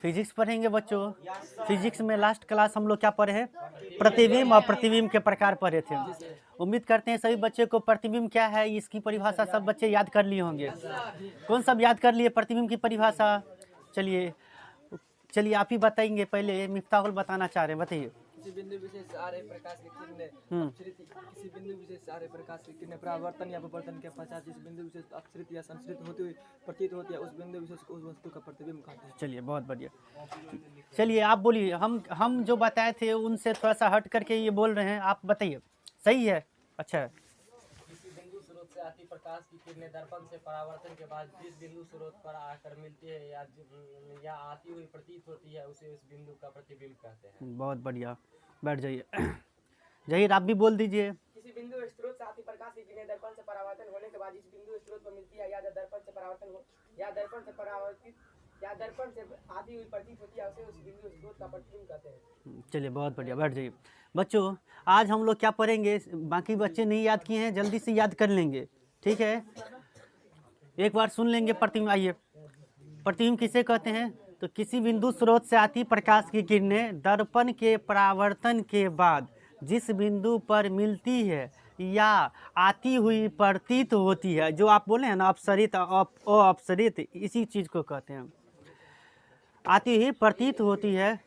Physics पढ़ेंगे बच्चों। Physics में लास्ट क्लास हम लोग क्या पढ़े हैं? प्रतिबिंब और प्रतिबिंब के प्रकार पढ़े थे। उम्मीद करते हैं सभी बच्चे को प्रतिबिंब क्या है इसकी परिभाषा सब बच्चे याद कर लिए होंगे। कौन सब याद कर लिए प्रतिबिंब की परिभाषा? चलिए आप ही बताएंगे, पहले मिफ्ताहुल बताना चाह रहे हैं, बताइए। किसी बिंदु विशेष आ रहे प्रकाश की किरणें अपसृत, किसी बिंदु विशेष आ रहे प्रकाश की किरणें परावर्तन या अपवर्तन के पश्चात जिस बिंदु विशेष अपसृत या संसृत होती हुई प्रतीत होती है उस बिंदु विशेष को उस वस्तु का प्रतिबिंब कहते हैं। चलिए बहुत बढ़िया। चलिए आप बोलिए, हम जो बताए थे उनसे थोड़ा सा हट करके ये बोल रहे हैं, आप बताइए। सही है, अच्छा है। किसी बिंदु स्रोत से आती प्रकाश की किरणें दर्पण से परावर्तन के बाद जिस बिंदु स्रोत पर आकर मिलती है या आती हुई प्रतीत होती है उसे उस बिंदु का प्रतिबिंब कहते हैं। बहुत बढ़िया, बैठ जाइए। जहीर आप भी बोल दीजिए। किसी बिंदु स्रोत से आती प्रकाश की किरणें दर्पण से परावर्तन होने के बाद जिस बिंदु स्रोत पर मिलती है या दर्पण से परावर्तन हो या दर्पण से परावर्तित या दर्पण से आती हुई प्रतीत होती है उसे उस बिंदु स्रोत का प्रतिबिंब कहते हैं। चलिए बहुत बढ़िया, बैठ जाइए। बच्चों आज हम लोग क्या पढ़ेंगे, बाकी बच्चे नहीं याद किए हैं, जल्दी से याद कर लेंगे, ठीक है? एक बार सुन लेंगे प्रतिबिंब। आइए, प्रतिबिंब किसे कहते हैं? तो किसी बिंदु स्रोत से आती प्रकाश की किरणें दर्पण के परावर्तन के बाद जिस बिंदु पर मिलती है या आती हुई प्रतीत होती है, जो आप बोले हैं ना अपसरित अपसरित, इसी चीज़ को कहते हैं। आती हुई प्रतीत होती है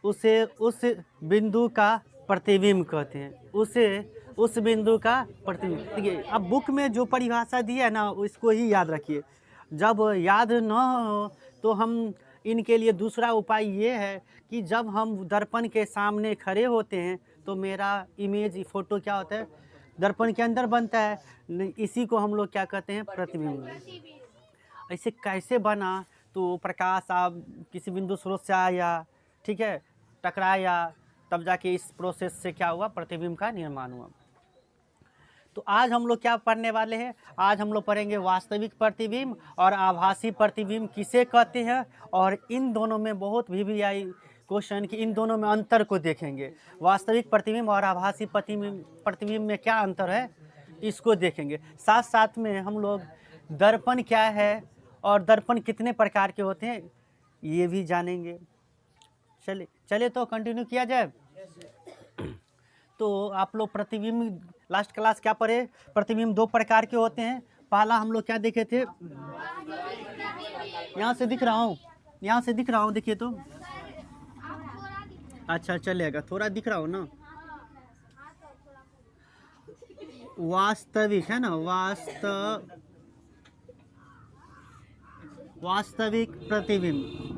उसे उस बिंदु का प्रतिबिंब कहते हैं, उसे उस बिंदु का प्रतिबिंब। देखिए अब बुक में जो परिभाषा दी है ना उसको ही याद रखिए। जब याद न हो तो हम इनके लिए दूसरा उपाय ये है कि जब हम दर्पण के सामने खड़े होते हैं तो मेरा इमेज फ़ोटो क्या होता है, दर्पण के अंदर बनता है, इसी को हम लोग क्या कहते हैं? प्रतिबिंब। ऐसे कैसे बना? तो प्रकाश आप किसी बिंदु स्रोत से आया, ठीक है, टकराया, तब जाके इस प्रोसेस से क्या हुआ? प्रतिबिंब का निर्माण हुआ। तो आज हम लोग क्या पढ़ने वाले हैं? आज हम लोग पढ़ेंगे वास्तविक प्रतिबिंब और आभासी प्रतिबिंब किसे कहते हैं, और इन दोनों में बहुत भी आई क्वेश्चन कि इन दोनों में अंतर को देखेंगे। वास्तविक प्रतिबिंब और आभासी प्रतिबिंब में क्या अंतर है इसको देखेंगे। साथ साथ में हम लोग दर्पण क्या है और दर्पण कितने प्रकार के होते हैं ये भी जानेंगे। चलिए तो कंटिन्यू किया जाए। तो आप लोग प्रतिबिंब लास्ट क्लास क्या पढ़े? प्रतिबिंब दो प्रकार के होते हैं। पहला हम लोग क्या देखे थे? यहाँ से दिख रहा हूँ, यहाँ से दिख रहा हूँ, देखिए तो। अच्छा चलेगा, थोड़ा दिख रहा हो ना। वास्तविक है ना, वास्तविक प्रतिबिंब।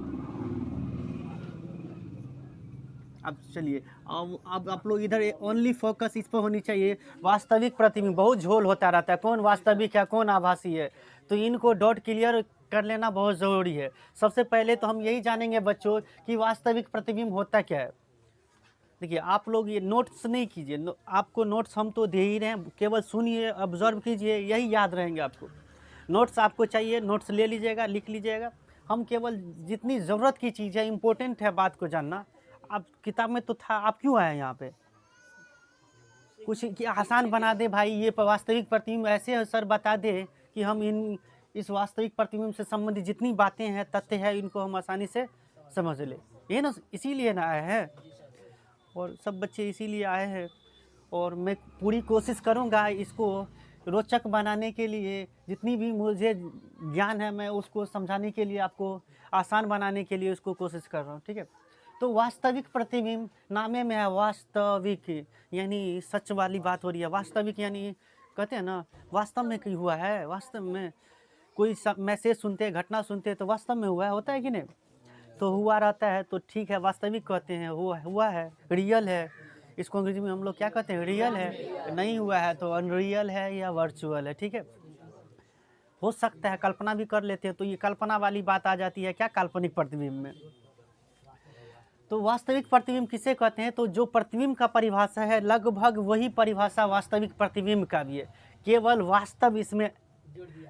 अब चलिए अब आप लोग इधर ओनली फोकस इस पर होनी चाहिए। वास्तविक प्रतिबिंब बहुत झोल होता रहता है, कौन वास्तविक है कौन आभासी है, तो इनको डॉट क्लियर कर लेना बहुत ज़रूरी है। सबसे पहले तो हम यही जानेंगे बच्चों कि वास्तविक प्रतिबिंब होता क्या है। देखिए आप लोग ये नोट्स नहीं कीजिए, आपको नोट्स हम तो दे ही रहे हैं, केवल सुनिए, ऑब्जर्व कीजिए, यही याद रहेंगे आपको। नोट्स आपको चाहिए, नोट्स ले लीजिएगा, लिख लीजिएगा। हम केवल जितनी ज़रूरत की चीज़ है, इम्पोर्टेंट है बात को जानना। अब किताब में तो था, आप क्यों आए यहाँ पे? कुछ कि आसान बना दे भाई, ये वास्तविक प्रतिबिंब ऐसे सर बता दे कि हम इस वास्तविक प्रतिबिंब से संबंधित जितनी बातें हैं, तथ्य है, इनको हम आसानी से समझ ले। ये ना, इसीलिए ना आए हैं, और सब बच्चे इसीलिए आए हैं। और मैं पूरी कोशिश करूँगा इसको रोचक बनाने के लिए, जितनी भी मुझे ज्ञान है मैं उसको समझाने के लिए, आपको आसान बनाने के लिए उसको कोशिश कर रहा हूँ, ठीक है। तो वास्तविक प्रतिबिंब नामे में है वास्तविक, यानी सच वाली बात हो रही है। वास्तविक यानी कहते हैं ना वास्तव में कहीं हुआ है, वास्तव में कोई मैसेज सुनते, घटना सुनते तो वास्तव में हुआ है, होता है कि नहीं? तो हुआ रहता है तो ठीक है, वास्तविक कहते हैं, हुआ है, रियल है। इसको अंग्रेजी में हम लोग क्या कहते हैं? रियल है। नहीं हुआ है तो अनरियल है या वर्चुअल है, ठीक है। हो सकता है कल्पना भी कर लेते हैं, तो ये कल्पना वाली बात आ जाती है क्या? काल्पनिक प्रतिबिंब में। तो वास्तविक प्रतिबिंब किसे कहते हैं? तो जो प्रतिबिंब का परिभाषा है लगभग वही परिभाषा वास्तविक प्रतिबिंब का भी है, केवल वास्तव इसमें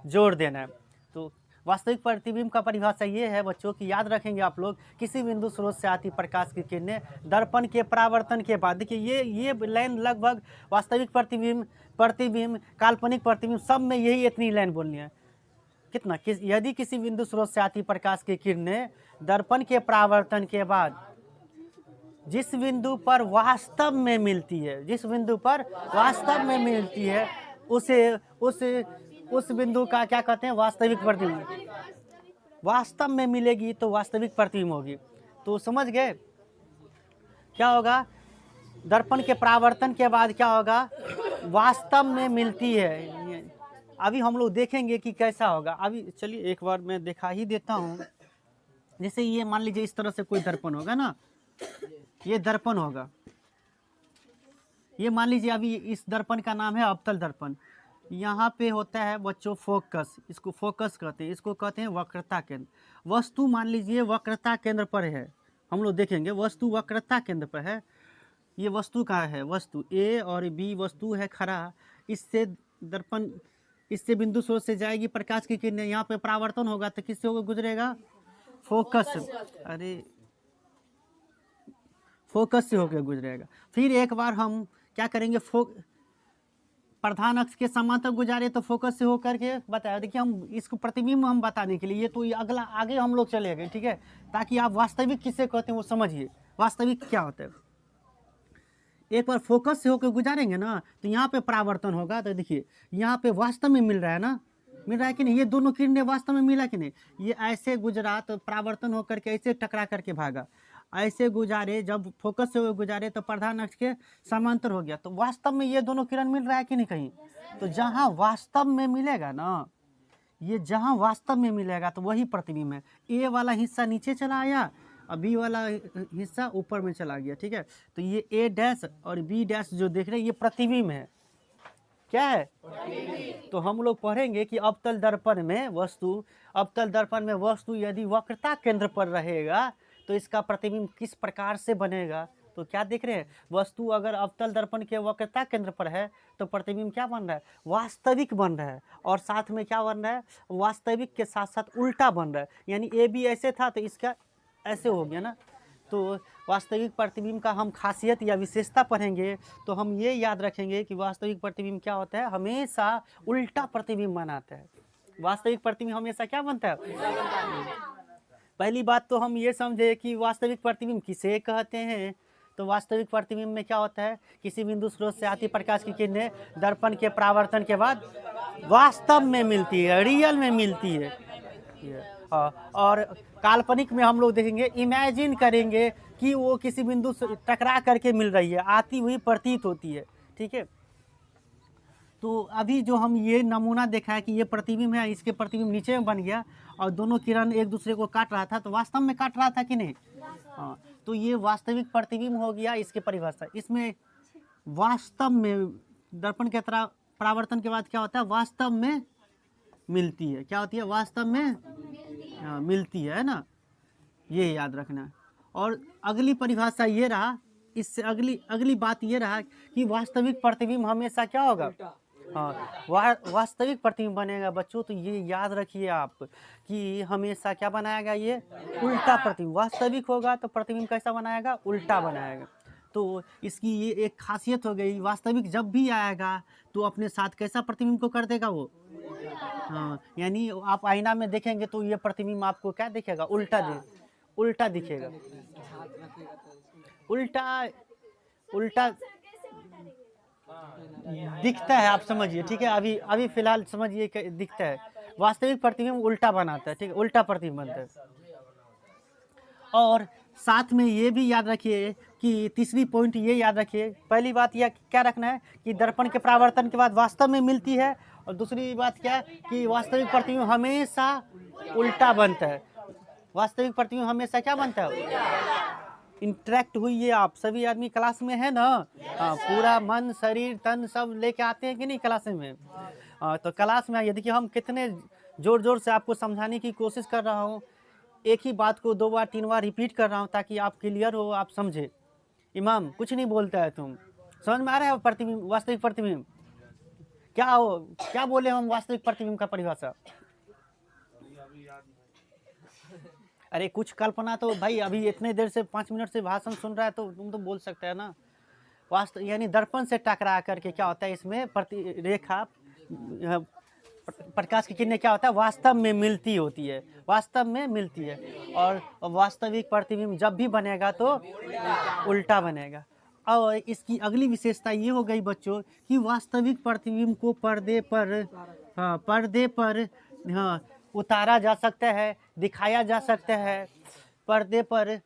जोड़ देना है। तो वास्तविक प्रतिबिंब का परिभाषा ये है बच्चों की, याद रखेंगे आप लोग, किसी बिंदु स्रोत से आती प्रकाश की किरणें दर्पण के परावर्तन के बाद, देखिए ये लाइन लगभग वास्तविक प्रतिबिंब, काल्पनिक प्रतिबिंब, सब में यही इतनी लाइन बोलनी है। कितना यदि किसी बिंदु स्रोत से आती प्रकाश की किरणें दर्पण के परावर्तन के बाद जिस बिंदु पर वास्तव में मिलती है, जिस बिंदु पर वास्तव में मिलती है, उस बिंदु का क्या कहते हैं? वास्तविक प्रतिबिंब। वास्तव में मिलेगी तो वास्तविक प्रतिबिंब होगी। तो समझ गए क्या होगा? दर्पण के परावर्तन के बाद क्या होगा? वास्तव में मिलती है। अभी हम लोग देखेंगे कि कैसा होगा। अभी चलिए एक बार मैं दिखा ही देता हूँ। जैसे ये मान लीजिए इस तरह से कोई दर्पण होगा ना, ये दर्पण होगा। ये मान लीजिए अभी इस दर्पण का नाम है अवतल दर्पण। यहाँ पे होता है बच्चों फोकस, इसको फोकस कहते हैं, इसको कहते हैं वक्रता केंद्र। वस्तु मान लीजिए वक्रता केंद्र पर है, हम लोग देखेंगे वस्तु वक्रता केंद्र पर है। ये वस्तु का है, वस्तु ए और बी वस्तु है खड़ा। इससे दर्पण, इससे बिंदु स्रोत से जाएगी प्रकाश की किरणें, यहाँ पे परावर्तन होगा तो किससे होकर गुजरेगा? फोकस, अरे फोकस से होकर गुजरेगा। फिर एक बार हम क्या करेंगे? प्रधान अक्ष के समांतर गुजारे तो फोकस से होकर के बताया। देखिए हम इसको प्रतिबिंब हम बताने के लिए, ये तो ये अगला आगे हम लोग चले गए, ठीक है, ताकि आप वास्तविक किससे कहते हैं वो समझिए, वास्तविक क्या होता है। एक बार फोकस से होकर गुजारेंगे ना तो यहाँ पे परावर्तन होगा। तो देखिए यहाँ पे वास्तव में मिल रहा है ना, मिल रहा है कि नहीं? ये दोनों किरणें वास्तव में मिला कि नहीं? ये ऐसे गुजरा तो परावर्तन होकर के ऐसे टकरा करके भागा, ऐसे गुजारे, जब फोकस से गुजारे तो प्रधान अक्ष के समांतर हो गया। तो वास्तव में ये दोनों किरण मिल रहा है कि नहीं कहीं? तो जहाँ वास्तव में मिलेगा ना, ये जहाँ वास्तव में मिलेगा तो वही प्रतिबिंब है। ए वाला हिस्सा नीचे चला आया और बी वाला हिस्सा ऊपर में चला गया, ठीक है। तो ये ए डैश और बी डैश जो देख रहे हैं ये प्रतिबिंब है। क्या है? तो हम लोग पढ़ेंगे कि अवतल दर्पण में वस्तु यदि वक्रता केंद्र पर रहेगा तो इसका प्रतिबिंब किस प्रकार से बनेगा। तो क्या देख रहे हैं? वस्तु अगर अवतल दर्पण के वक्रता केंद्र पर है तो प्रतिबिंब क्या बन रहा है? वास्तविक बन रहा है। और साथ में क्या बन रहा है? वास्तविक के साथ साथ उल्टा बन रहा है। यानी ए बी ऐसे था तो इसका ऐसे हो गया ना। तो वास्तविक प्रतिबिंब का हम खासियत या विशेषता पढ़ेंगे तो हम ये याद रखेंगे कि वास्तविक प्रतिबिंब क्या होता है? हमेशा उल्टा प्रतिबिंब बनाता है। वास्तविक प्रतिबिंब हमेशा क्या बनता है? पहली बात तो हम ये समझे कि वास्तविक प्रतिबिंब किसे कहते हैं। तो वास्तविक प्रतिबिंब में क्या होता है? किसी बिंदु स्रोत से आती प्रकाश की किरणें दर्पण के परावर्तन के बाद वास्तव में मिलती है, रियल में मिलती है। और काल्पनिक में हम लोग देखेंगे, इमेजिन करेंगे कि वो किसी बिंदु से टकरा करके मिल रही है, आती हुई प्रतीत होती है, ठीक है। तो अभी जो हम ये नमूना देखा है कि ये प्रतिबिंब है, इसके प्रतिबिंब नीचे में बन गया और दोनों किरण एक दूसरे को काट रहा था, तो वास्तव में काट रहा था कि नहीं? हाँ, तो ये वास्तविक प्रतिबिंब हो गया इसकी परिभाषा। इसमें वास्तव में दर्पण के तरह परावर्तन के बाद क्या होता है? वास्तव में मिलती है। क्या होती है? वास्तव में मिलती है ना, ये याद रखना। और अगली परिभाषा ये रहा, इससे अगली बात ये रहा कि वास्तविक प्रतिबिंब हमेशा क्या होगा? हाँ, वास्तविक प्रतिबिंब बनेगा बच्चों। तो ये याद रखिए आप कि हमेशा क्या बनाएगा? ये उल्टा प्रतिबिंब। वास्तविक होगा तो प्रतिबिंब कैसा बनाएगा? उल्टा बनाएगा। तो इसकी ये एक खासियत हो गई। वास्तविक जब भी आएगा तो अपने साथ कैसा प्रतिबिंब को कर देगा वो? हाँ, यानी आप आईना में देखेंगे तो ये प्रतिबिंब आपको क्या दिखेगा? उल्टा दिखेगा। उल्टा दिखता है, आप समझिए, ठीक है। अभी फिलहाल समझिए दिखता है। वास्तविक प्रतिबिंब उल्टा बनाता है, ठीक है, उल्टा प्रतिबिंब बनता है। और साथ में ये भी याद रखिए कि तीसरी पॉइंट ये याद रखिए, पहली बात यह क्या रखना है कि दर्पण के परावर्तन के बाद वास्तव में मिलती है, और दूसरी बात क्या है कि वास्तविक प्रतिबिंब हमेशा उल्टा बनता है। वास्तविक प्रतिबिंब हमेशा क्या बनता है? इंटरेक्ट हुई है, आप सभी आदमी क्लास में है ना? हाँ, पूरा मन शरीर तन सब लेके आते हैं कि नहीं क्लास में? तो क्लास में आइए। देखिए हम कितने जोर जोर से आपको समझाने की कोशिश कर रहा हूँ, एक ही बात को 2 बार 3 बार रिपीट कर रहा हूँ ताकि आप क्लियर हो, आप समझे। इमाम कुछ नहीं बोलता है, तुम समझ में आ रहा है? प्रतिबिंब, वास्तविक प्रतिबिंब क्या बोले हम? वास्तविक प्रतिबिंब का परिभाषा, अरे कुछ कल्पना तो भाई, अभी इतने देर से 5 मिनट से भाषण सुन रहा है तो तुम तो बोल सकते हैं ना। वास्तव यानी दर्पण से टकरा करके क्या होता है? इसमें रेखा प्रकाश की किरणें क्या होता है, वास्तव में मिलती होती है, वास्तव में मिलती है। और वास्तविक प्रतिबिंब जब भी बनेगा तो उल्टा बनेगा। और इसकी अगली विशेषता ये हो गई बच्चों कि वास्तविक प्रतिबिंब को पर्दे पर हाँ उतारा जा सकता है, दिखाया जा सकता है। पर्दे पर,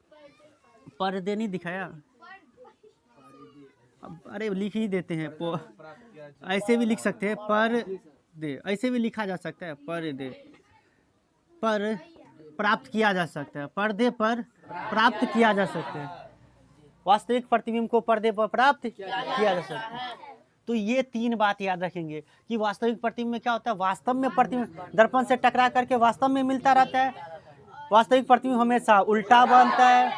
पर्दे नहीं दिखाया, अरे लिख ही देते हैं, ऐसे भी लिख सकते हैं, पर दे, ऐसे भी लिखा जा सकता है, पर दे पर प्राप्त किया जा सकता है, पर्दे पर प्राप्त किया जा सकता है। वास्तविक प्रतिबिंब को पर्दे पर प्राप्त किया जा सकता है। तो ये 3 बात याद रखेंगे कि वास्तविक प्रतिबिंब में क्या होता है, वास्तव में प्रतिबिंब दर्पण से टकरा करके वास्तव में मिलता रहता है। वास्तविक प्रतिबिंब हमेशा उल्टा बनता है।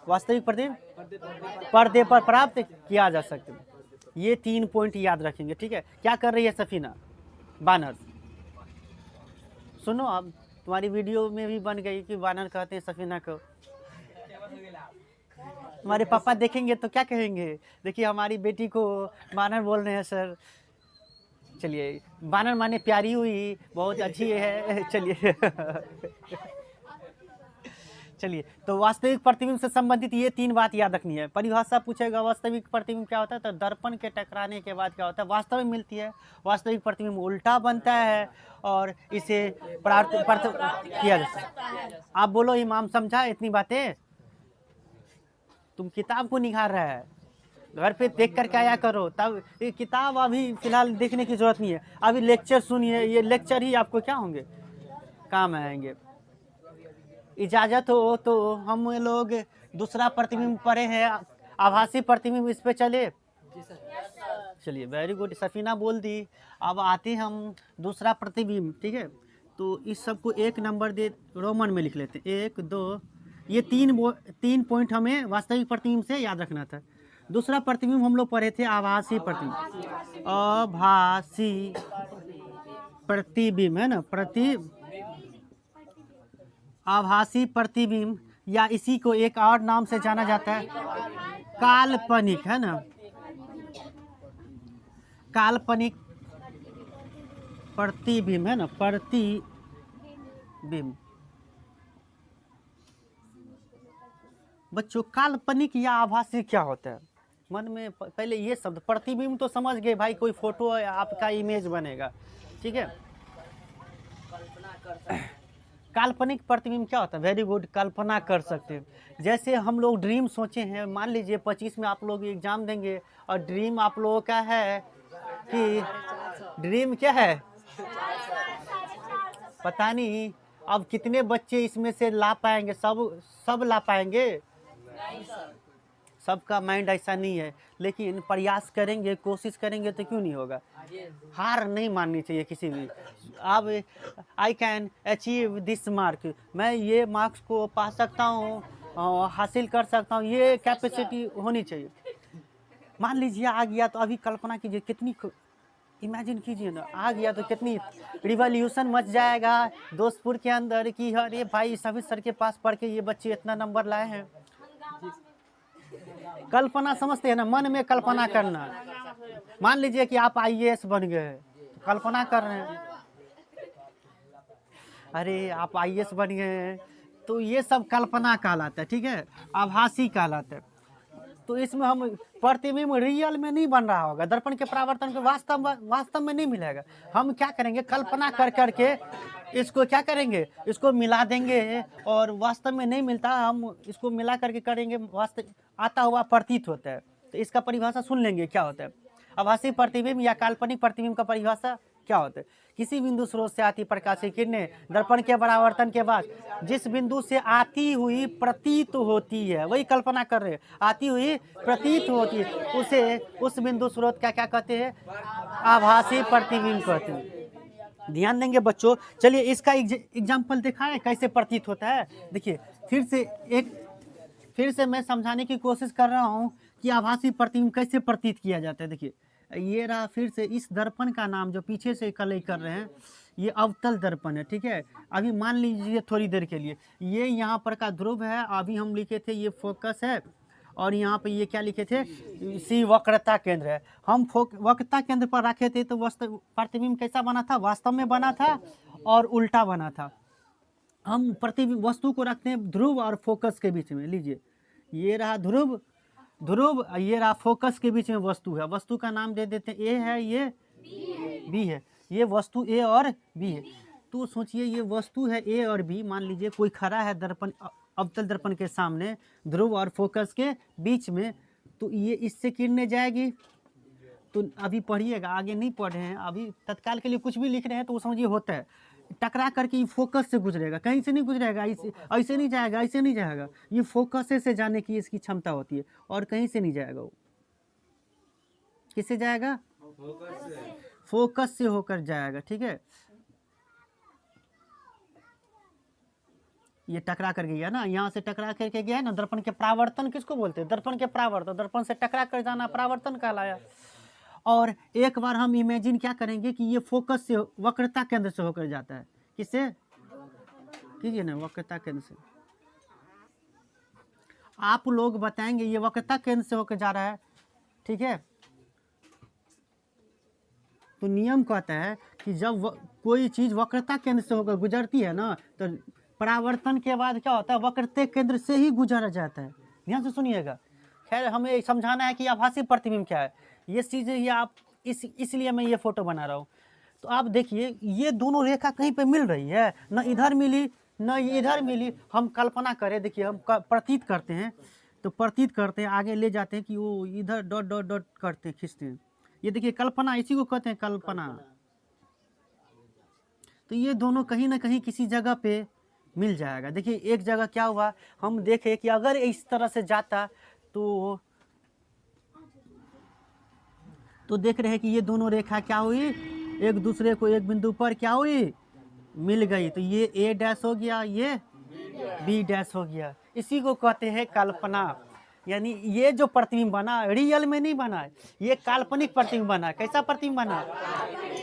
वास्तविक प्रतिबिंब पर्दे पर प्राप्त किया जा सकता है। ये 3 पॉइंट याद रखेंगे, ठीक है। क्या कर रही है सफीना बानर? सुनो, अब तुम्हारी वीडियो में भी बन गई कि बानर कहते हैं सफीना को। तुम्हारे पापा देखेंगे तो क्या कहेंगे, देखिए हमारी बेटी को बानर बोल रहे हैं सर। चलिए, बानर माने प्यारी हुई, बहुत अच्छी है। चलिए चलिए, तो वास्तविक प्रतिबिंब से संबंधित ये 3 बात याद रखनी है। परिभाषा पूछेगा वास्तविक प्रतिबिंब क्या होता है, तो दर्पण के टकराने के बाद क्या होता है, वास्तव में मिलती है। वास्तविक प्रतिबिंब उल्टा बनता है और इसे प्राप्त किया जाता है। आप बोलो इमाम समझा इतनी बातें? तुम किताब को निखार रहा है, घर पे देख करके आया करो, तब ये किताब अभी फिलहाल देखने की जरूरत नहीं है। अभी लेक्चर सुनिए, ये लेक्चर ही आपको क्या होंगे, काम आएंगे। इजाज़त हो तो हम लोग दूसरा प्रतिबिंब पढ़े हैं, आभासी प्रतिबिंब, इस पे चले। चलिए, वेरी गुड, सफीना बोल दी। अब आते हम दूसरा प्रतिबिंब, ठीक है। तो इस सब को 1 नंबर दे, रोमन में लिख लेते, 1 2, ये 3 पॉइंट हमें वास्तविक प्रतिबिंब से याद रखना था। दूसरा प्रतिबिंब हम लोग पढ़े थे आभासी प्रतिबिंब। आभासी प्रतिबिंब है ना, आभासी प्रतिबिंब, या इसी को एक और नाम से जाना जाता है काल्पनिक, है ना, काल्पनिक प्रतिबिंब, है ना, प्रतिबिंब। बच्चों, काल्पनिक या आभासी क्या होता है? मन में पहले ये शब्द, प्रतिबिंब तो समझ गए भाई, कोई फोटो आपका इमेज बनेगा, ठीक है। काल्पनिक प्रतिबिंब क्या होता है? वेरी गुड, कल्पना कर सकते हैं। जैसे हम लोग ड्रीम सोचे हैं, मान लीजिए 25 में आप लोग एग्जाम देंगे और ड्रीम आप लोगों का है कि ड्रीम क्या है पता नहीं। अब कितने बच्चे इसमें से ला पाएंगे? सब ला पाएंगे? सबका माइंड ऐसा नहीं है, लेकिन प्रयास करेंगे, कोशिश करेंगे तो क्यों नहीं होगा। हार नहीं माननी चाहिए किसी भी। अब I can achieve this mark, मैं ये मार्क्स को पा सकता हूँ, हासिल कर सकता हूँ, ये कैपेसिटी होनी चाहिए। मान लीजिए आ गया तो अभी कल्पना कीजिए, कितनी इमेजिन कीजिए ना, आ गया तो कितनी रिवॉल्यूशन मच जाएगा दोस्तपुर के अंदर कि अरे भाई सभी सर के पास पढ़ के ये बच्चे इतना नंबर लाए हैं। कल्पना समझते हैं ना, मन में कल्पना करना। मान लीजिए कि आप IAS बन गए, तो कल्पना कर रहे हैं, अरे आप IAS बन गए हैं, तो ये सब कल्पना कहलाता है, ठीक है, आभासी कहलाता है। तो इसमें हम प्रतिबिंब रियल में नहीं बन रहा होगा, दर्पण के परावर्तन के वास्तव में नहीं मिलेगा। हम क्या करेंगे, कल्पना कर करके इसको क्या करेंगे, इसको मिला देंगे, और वास्तव में नहीं मिलता, हम इसको मिला करके करेंगे, वास्तव आता हुआ प्रतीत होता है। तो इसका परिभाषा सुन लेंगे क्या होता है। आभासी प्रतिबिंब या काल्पनिक प्रतिबिंब का परिभाषा क्या होता है? किसी बिंदु स्रोत से आती प्रकाश की किरणें दर्पण के परावर्तन के बाद जिस बिंदु से आती हुई प्रतीत होती है, वही कल्पना कर रहे हैं, आती हुई प्रतीत होती है, उसे उस बिंदु स्रोत क्या क्या कहते हैं, आभासी प्रतिबिंब कहते हैं। ध्यान देंगे बच्चों। चलिए इसका एग्जाम्पल दिखाएं कैसे प्रतीत होता है। देखिए फिर से मैं समझाने की कोशिश कर रहा हूँ कि आभासी प्रतिबिंब कैसे प्रतीत किया जाता है। देखिए ये रहा, फिर से इस दर्पण का नाम जो पीछे से कलई कर रहे हैं, ये अवतल दर्पण है, ठीक है। अभी मान लीजिए थोड़ी देर के लिए ये यहाँ पर का ध्रुव है, अभी हम लिखे थे ये फोकस है, और यहाँ पे ये क्या लिखे थे, सी वक्रता केंद्र है। हम वक्रता केंद्र पर रखे थे तो प्रतिबिंब कैसा बना था, वास्तव में बना था और उल्टा बना था। हम प्रतिबिंब वस्तु को रखते हैं ध्रुव और फोकस के बीच में। लीजिए ये रहा ध्रुव, ये रहा फोकस के बीच में वस्तु है। वस्तु का नाम दे देते हैं, ए है, ये बी है। ये वस्तु ए और बी है। तो सोचिए ये वस्तु है ए और बी, मान लीजिए कोई खड़ा है दर्पण, अवतल दर्पण के सामने ध्रुव और फोकस के बीच में, तो ये इससे किरणें जाएगी। तो अभी पढ़िएगा, आगे नहीं पढ़ रहे हैं, अभी तत्काल के लिए कुछ भी लिख रहे हैं तो वो समझिए होता है, टकरा करके ये फोकस से गुजरेगा, कहीं से नहीं गुजरेगा, ऐसे नहीं जाएगा, ऐसे नहीं जाएगा। ये फोकस से जाने की इसकी क्षमता होती है और कहीं से नहीं जाएगा वो। किससे जाएगा, फोकस से होकर जाएगा। ठीक है, ये टकरा कर गया ना, यहाँ से टकरा करके गया है ना। दर्पण के परावर्तन किसको बोलते हैं, दर्पण के परावर्तन, दर्पण से टकरा कर जाना परावर्तन कहलाया। और एक बार हम इमेजिन क्या करेंगे कि ये फोकस से वक्रता केंद्र से होकर जाता है। किससे कीजिए ना, वक्रता केंद्र से। आप लोग बताएंगे ये वक्रता केंद्र से होकर जा रहा है, ठीक है। तो नियम कहता है कि जब कोई चीज वक्रता केंद्र से होकर गुजरती है ना, तो परावर्तन के बाद क्या होता है, वक्रता केंद्र से ही गुजरा जाता है। ध्यान से सुनिएगा। खैर हमें समझाना है कि आभासी प्रतिबिंब क्या है, ये चीज़ें ये आप इसलिए मैं ये फोटो बना रहा हूँ। तो आप देखिए ये दोनों रेखा कहीं पे मिल रही है, न इधर मिली न इधर मिली। हम कल्पना करें, देखिए हम प्रतीत करते हैं, तो प्रतीत करते हैं, आगे ले जाते हैं कि वो इधर डॉट डॉट डॉट करते हैं, खींचते हैं। ये देखिए कल्पना, इसी को कहते हैं कल्पना। तो ये दोनों कहीं ना कहीं किसी जगह पे मिल जाएगा। देखिए एक जगह क्या हुआ, हम देखें कि अगर इस तरह से जाता तो देख रहे हैं कि ये दोनों रेखा क्या हुई, एक दूसरे को एक बिंदु पर क्या हुई, मिल गई। तो ये ए डैश हो गया, ये बी डैश हो गया। इसी को कहते हैं कल्पना। यानी ये जो प्रतिबिंब बना रियल में नहीं बना, ये काल्पनिक प्रतिबिंब बना। कैसा प्रतिबिंब बना,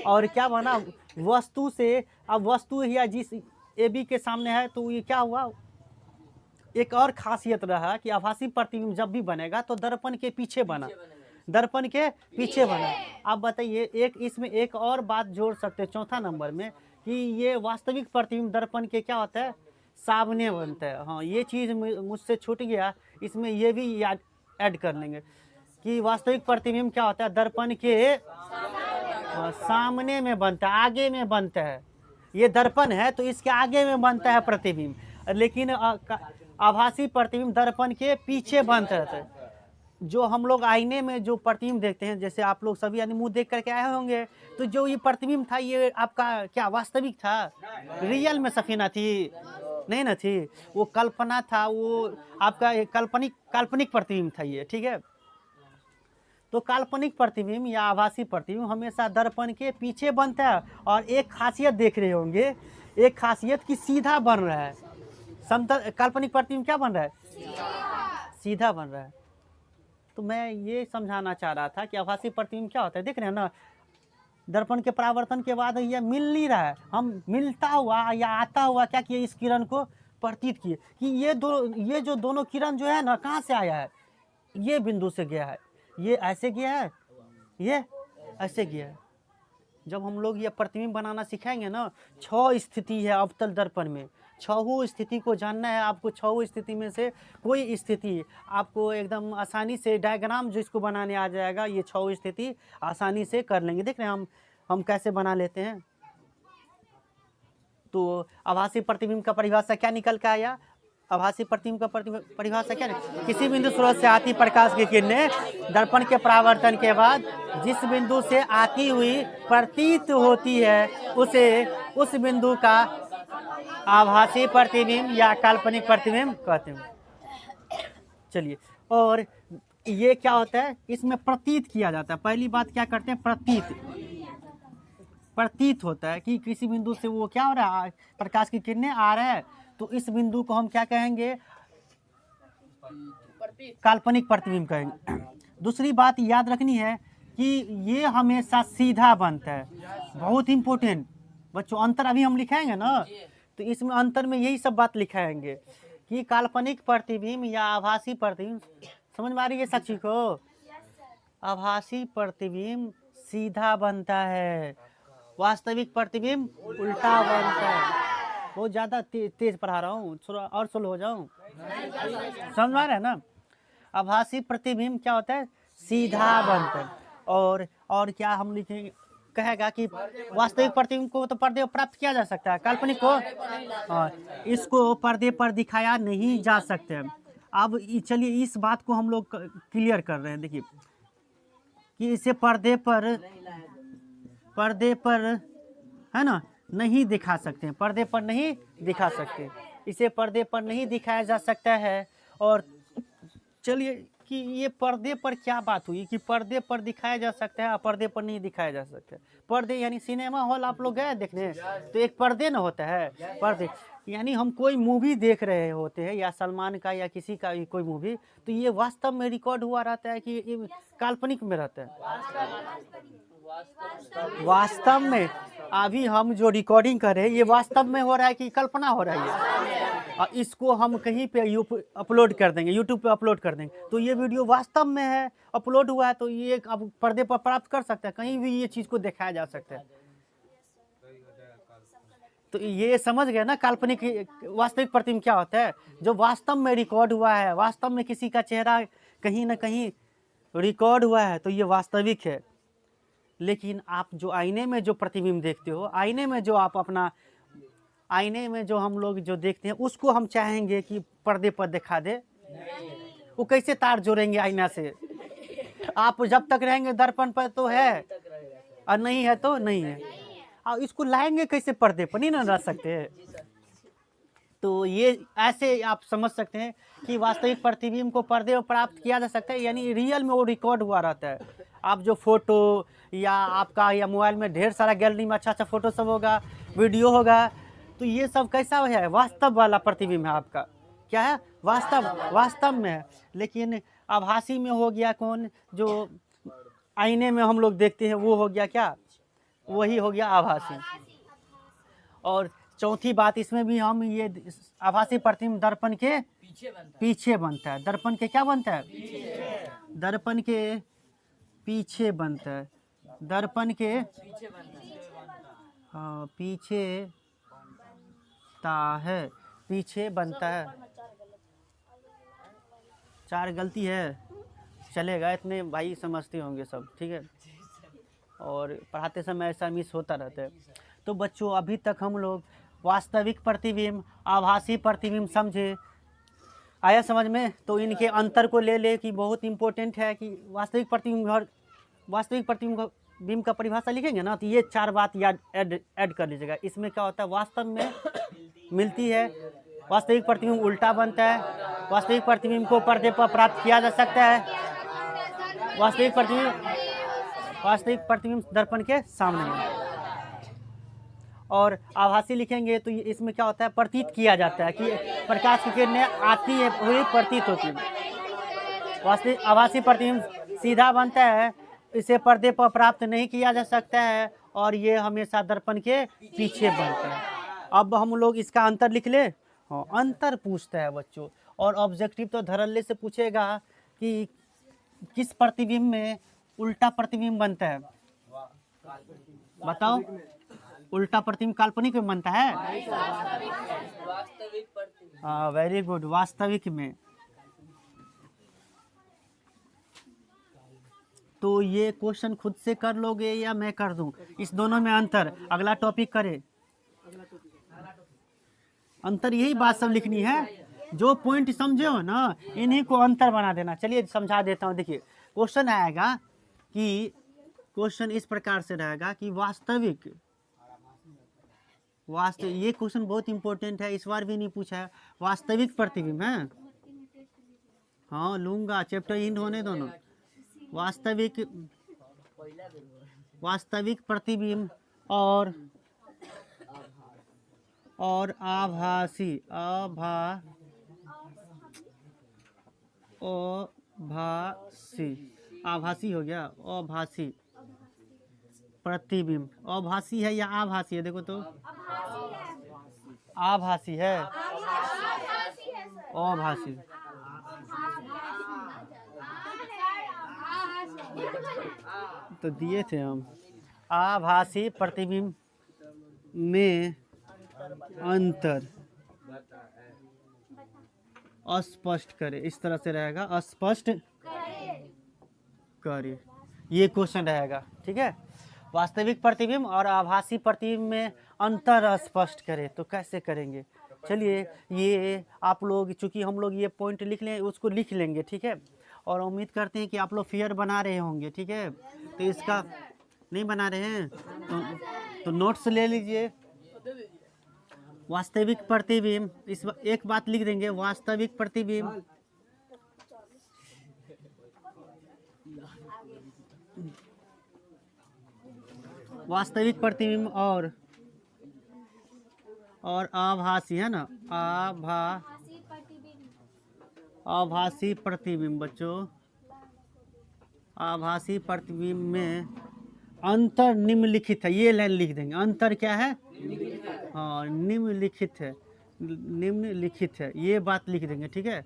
और क्या बना, वस्तु से। अब वस्तु या जिस ए बी के सामने है, तो ये क्या हुआ, एक और खासियत रहा कि आभासी प्रतिबिंब जब भी बनेगा तो दर्पण के पीछे बना, दर्पण के पीछे बना। आप बताइए, एक इसमें एक और बात जोड़ सकते हैं चौथा नंबर में, कि ये वास्तविक प्रतिबिंब दर्पण के क्या होता है, सामने बनता है। हाँ, ये चीज़ मुझसे छूट गया, इसमें ये भी याद ऐड कर लेंगे कि वास्तविक प्रतिबिंब क्या होता है, दर्पण के सामने में बनता है, आगे में बनता है। ये दर्पण है तो इसके आगे में बनता है प्रतिबिंब, लेकिन आभासी प्रतिबिंब दर्पण के पीछे बनता है। जो हम लोग आईने में जो प्रतिबिंब देखते हैं, जैसे आप लोग सभी यानी मुंह देख करके आए होंगे, तो जो ये प्रतिबिंब था ये आपका क्या वास्तविक था, रियल में सफीना थी नहीं ना थी, वो कल्पना था, वो आपका काल्पनिक प्रतिबिंब था ये। ठीक है, तो काल्पनिक प्रतिबिंब या आभासी प्रतिबिंब हमेशा दर्पण के पीछे बनता है। और एक खासियत देख रहे होंगे, एक खासियत कि सीधा बन रहा है। समतल काल्पनिक प्रतिबिंब क्या बन रहा है, सीधा बन रहा है। तो मैं ये समझाना चाह रहा था कि आभासी प्रतिबिंब क्या होता है। देख रहे हैं ना, दर्पण के परावर्तन के बाद ये मिल नहीं रहा है, हम मिलता हुआ या आता हुआ क्या किए, इस किरण को प्रतीत किए कि ये जो दोनों किरण जो है ना, कहाँ से आया है, ये बिंदु से गया है, ये ऐसे गया है, ये ऐसे गया है। जब हम लोग ये प्रतिबिंब बनाना सिखाएंगे ना, 6 स्थिति है अवतल दर्पण में, 6 स्थिति को जानना है आपको। 6 स्थिति में से कोई स्थिति आपको एकदम आसानी से डायग्राम जिसको बनाने आ जाएगा, ये 6 स्थिति आसानी से कर लेंगे। देख रहे हैं हम कैसे बना लेते हैं। तो आभासी प्रतिबिंब का परिभाषा क्या निकल के आया, आभासी प्रतिबिंब का परिभाषा क्या है, किसी बिंदु स्रोत से आती प्रकाश की किरणें दर्पण के परावर्तन के बाद जिस बिंदु से आती हुई प्रतीत होती है, उसे उस बिंदु का आभासी प्रतिबिंब या काल्पनिक प्रतिबिंब कहते हैं। चलिए, और ये क्या होता है, इसमें प्रतीत किया जाता है। पहली बात क्या करते हैं, प्रतीत होता है कि किसी बिंदु से वो क्या हो रहा है, प्रकाश की किरणें आ रहा है, तो इस बिंदु को हम क्या कहेंगे, काल्पनिक प्रतिबिंब कहेंगे। दूसरी बात याद रखनी है कि ये हमेशा सीधा बनता है, बहुत इंपॉर्टेंट बच्चों। अंतर अभी हम लिखाएंगे ना, तो इसमें अंतर में यही सब बात लिखाएंगे कि काल्पनिक प्रतिबिंब या आभासी प्रतिबिंब समझ में आ रही है साक्षी को? आभासी प्रतिबिंब सीधा बनता है, वास्तविक प्रतिबिंब उल्टा बनता है। बहुत ज़्यादा तेज पढ़ा रहा हूँ, थोड़ा और स्लो हो जाऊँ? समझ में आ रहा है ना? आभासी प्रतिबिंब क्या होता है? सीधा बनता है। और क्या हम लिखेंगे, कहेगा कि वास्तविक प्रतिबिंब को तो पर्दे पर प्राप्त किया जा सकता है, काल्पनिक को इसको पर्दे पर दिखाया नहीं जा सकता। अब चलिए इस बात को हम लोग क्लियर कर रहे हैं। देखिए कि इसे पर्दे पर है ना नहीं दिखा सकते हैं, पर्दे पर नहीं दिखा सकते, इसे पर्दे पर नहीं दिखाया जा सकता है। और चलिए कि ये पर्दे पर क्या बात हुई कि पर्दे पर दिखाया जा सकता है और पर्दे पर नहीं दिखाया जा सकता है। पर्दे यानी सिनेमा हॉल आप लोग गए देखने, तो एक पर्दे ना होता है, पर्दे यानी हम कोई मूवी देख रहे होते हैं या सलमान का या किसी का भी कोई मूवी, तो ये वास्तव में रिकॉर्ड हुआ रहता है कि ये काल्पनिक में रहता है? वास्तव में अभी हम जो रिकॉर्डिंग कर रहे हैं ये वास्तव में हो रहा है कि कल्पना हो रही है? और इसको हम कहीं पे अपलोड कर देंगे, यूट्यूब पे अपलोड कर देंगे, तो ये वीडियो वास्तव में है, अपलोड हुआ है, तो ये अब पर्दे पर प्राप्त कर सकते हैं, कहीं भी ये चीज़ को दिखाया जा सकता है। तो ये समझ गए ना काल्पनिक वास्तविक प्रतिबिंब क्या होता है? जो वास्तव में रिकॉर्ड हुआ है, वास्तव में किसी का चेहरा कहीं ना कहीं रिकॉर्ड हुआ है, तो ये वास्तविक है। लेकिन आप जो आईने में जो प्रतिबिंब देखते हो, आईने में जो आप अपना आईने में जो हम लोग जो देखते हैं, उसको हम चाहेंगे कि पर्दे पर दिखा दे, वो कैसे तार जोड़ेंगे आईना से? आप जब तक रहेंगे दर्पण पर तो है, और नहीं है तो नहीं है। और इसको लाएंगे कैसे पर्दे पर? नहीं ना रह सकते। तो ये ऐसे आप समझ सकते हैं कि वास्तविक प्रतिबिंब को पर्दे पर प्राप्त किया जा सकता है, यानी रियल में वो रिकॉर्ड हुआ रहता है। आप जो फोटो या आपका या मोबाइल में ढेर सारा गैलरी में अच्छा अच्छा फोटो सब होगा, वीडियो होगा, तो ये सब कैसा है? वास्तव वाला प्रतिबिंब है आपका। क्या है? वास्तव में है। लेकिन आभासी में हो गया कौन? जो आईने में हम लोग देखते हैं वो हो गया क्या? वही हो गया आभासी। और चौथी बात इसमें भी हम ये आभासी प्रतिबिंब दर्पण के पीछे बनता है। दर्पण के क्या बनता है? दर्पण के पीछे बनता है। दर्पण के हाँ पीछे है, पीछे बनता है। 4 गलती है, चलेगा, इतने भाई समझते होंगे सब, ठीक है। और पढ़ाते समय ऐसा मिस होता रहता है। तो बच्चों अभी तक हम लोग वास्तविक प्रतिबिंब, आभासी प्रतिबिंब समझे, आया समझ में? तो इनके अंतर को ले ले कि बहुत इम्पोर्टेंट है कि वास्तविक प्रतिबिंब का परिभाषा लिखेंगे ना, तो ये 4 बात याद ऐड कर लीजिएगा। इसमें क्या होता है? वास्तव में मिलती है, वास्तविक प्रतिबिंब उल्टा बनता है, वास्तविक प्रतिबिंब को पर्दे पर प्राप्त किया जा सकता है, वास्तविक प्रतिबिंब दर्पण के सामने में। और आभासी लिखेंगे तो इसमें क्या होता है? प्रतीत किया जाता है कि प्रकाश की किरणें आती है, वही प्रतीत होती है। वास्तविक आभासी प्रतिबिंब सीधा बनता है, इसे पर्दे पर प्राप्त नहीं किया जा सकता है, और ये हमेशा दर्पण के पीछे बनता है। अब हम लोग इसका अंतर लिख ले। हाँ, अंतर पूछता है बच्चों, और ऑब्जेक्टिव तो धड़ल्ले से पूछेगा कि किस प्रतिबिंब में उल्टा प्रतिबिंब बनता है? बताओ, उल्टा प्रतिबिंब काल्पनिक में बनता है? हाँ, वेरी गुड, वास्तविक में। तो ये क्वेश्चन खुद से कर लोगे या मैं कर दूं? इस दोनों में अंतर, अगला टॉपिक करे। अंतर यही बात सब लिखनी है, जो पॉइंट समझे हो ना इन्हीं को अंतर बना देना। चलिए समझा देता हूँ। देखिए क्वेश्चन आएगा कि क्वेश्चन इस प्रकार से रहेगा कि वास्तविक, ये क्वेश्चन बहुत इंपॉर्टेंट है, इस बार भी नहीं पूछा है। वास्तविक प्रतिबिंब है, हाँ लूंगा, चैप्टर इंड होने दोनों। वास्तविक प्रतिबिंब और आभासी आभासी हो गया, आभासी प्रतिबिंब। आभासी है या आभासी है? देखो तो आभासी है, आभासी। तो दिए थे हम। आभासी प्रतिबिंब में अंतर अस्पष्ट करे, इस तरह से रहेगा, अस्पष्ट करे, ये क्वेश्चन रहेगा। ठीक है, वास्तविक प्रतिबिंब और आभासी प्रतिबिंब में अंतर स्पष्ट करे, तो कैसे करेंगे? चलिए, ये आप लोग, चूंकि हम लोग ये पॉइंट लिख लें, उसको लिख लेंगे। ठीक है, और उम्मीद करते हैं कि आप लोग फिगर बना रहे होंगे। ठीक है, तो इसका नहीं बना रहे हैं तो नोट्स ले लीजिए। वास्तविक प्रतिबिंब, इस एक बात लिख देंगे, वास्तविक प्रतिबिंब वास्तविक प्रतिबिंब और आभासी, है ना, आभासी प्रतिबिंब बच्चों, आभासी प्रतिबिंब में अंतर निम्नलिखित है। ये लाइन लिख देंगे, अंतर क्या है? हाँ, निम्नलिखित है, निम्नलिखित है, ये बात लिख देंगे। ठीक है,